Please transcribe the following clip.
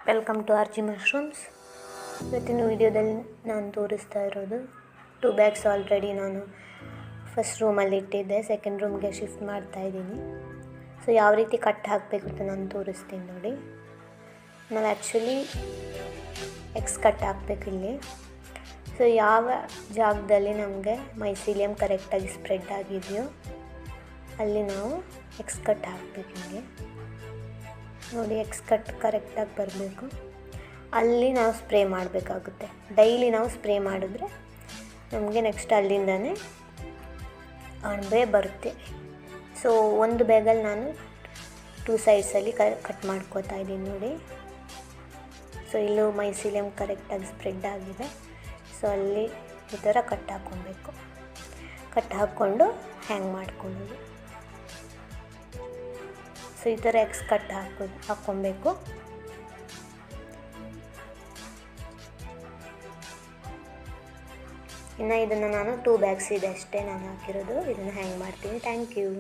Welcome to RG mushrooms. ಇವತ್ತಿನ ವಿಡಿಯೋದಲ್ಲಿ ನಾನು ತೋರಿಸ್ತಾ ಇರೋದು 2 ಬ್ಯಾಗ್ಸ್ ಆಲ್ರೆಡಿ ನಾನು ಫಸ್ಟ್ ರೂಮಲ್ಲಿ ಇಟ್ಟಿದ್ದೆ, ಸೆಕೆಂಡ್ ರೂಮ್ಗೆ ಶಿಫ್ಟ್ ಮಾಡ್ತಾಯಿದ್ದೀನಿ. ಸೊ ಯಾವ ರೀತಿ ಕಟ್ ಹಾಕಬೇಕು ಅಂತ ನಾನು ತೋರಿಸ್ತೀನಿ ನೋಡಿ. ನಾವು ಆ್ಯಕ್ಚುಲಿ ಎಕ್ಸ್ ಕಟ್ ಹಾಕಬೇಕು ಇಲ್ಲಿ. ಸೊ ಯಾವ ಜಾಗದಲ್ಲಿ ನಮಗೆ ಮೈಸೀಲಿಯಮ್ ಕರೆಕ್ಟಾಗಿ ಸ್ಪ್ರೆಡ್ ಆಗಿದೆಯೋ ಅಲ್ಲಿ ನಾವು ಎಕ್ಸ್ ಕಟ್ ಹಾಕಬೇಕು. ಹಿಂಗೆ ನೋಡಿ, ಎಕ್ಸ್ ಕಟ್ ಕರೆಕ್ಟಾಗಿ ಬರಬೇಕು. ಅಲ್ಲಿ ನಾವು ಸ್ಪ್ರೇ ಮಾಡಬೇಕಾಗುತ್ತೆ. ಡೈಲಿ ನಾವು ಸ್ಪ್ರೇ ಮಾಡಿದ್ರೆ ನಮಗೆ ನೆಕ್ಸ್ಟ್ ಅಲ್ಲಿಂದನೇ ಅಣಬೆ ಬರುತ್ತೆ. ಸೊ ಒಂದು ಬ್ಯಾಗಲ್ಲಿ ನಾನು 2 ಸೈಡ್ಸಲ್ಲಿ ಕಟ್ ಮಾಡ್ಕೋತಾ ಇದ್ದೀನಿ ನೋಡಿ. ಸೊ ಇಲ್ಲೂ ಮೈಸೀಲಿಯಮ್ ಕರೆಕ್ಟಾಗಿ ಸ್ಪ್ರೆಡ್ ಆಗಿದೆ. ಸೊ ಅಲ್ಲಿ ಈ ಥರ ಕಟ್ ಹಾಕ್ಕೊಬೇಕು. ಕಟ್ ಹಾಕ್ಕೊಂಡು ಹ್ಯಾಂಗ್ ಮಾಡ್ಕೊಳ್ಳೋದು. ಸೊ ಈ ಥರ ಎಕ್ಸ್ ಕಟ್ ಹಾಕ್ಕೊಬೇಕು. ಇನ್ನು ಇದನ್ನು ನಾನು 2 ಬ್ಯಾಗ್ಸ್ ಇದೆ ಅಷ್ಟೇ ನಾನು ಹಾಕಿರೋದು. ಇದನ್ನು ಹ್ಯಾಂಗ್ ಮಾಡ್ತೀನಿ. Thank you.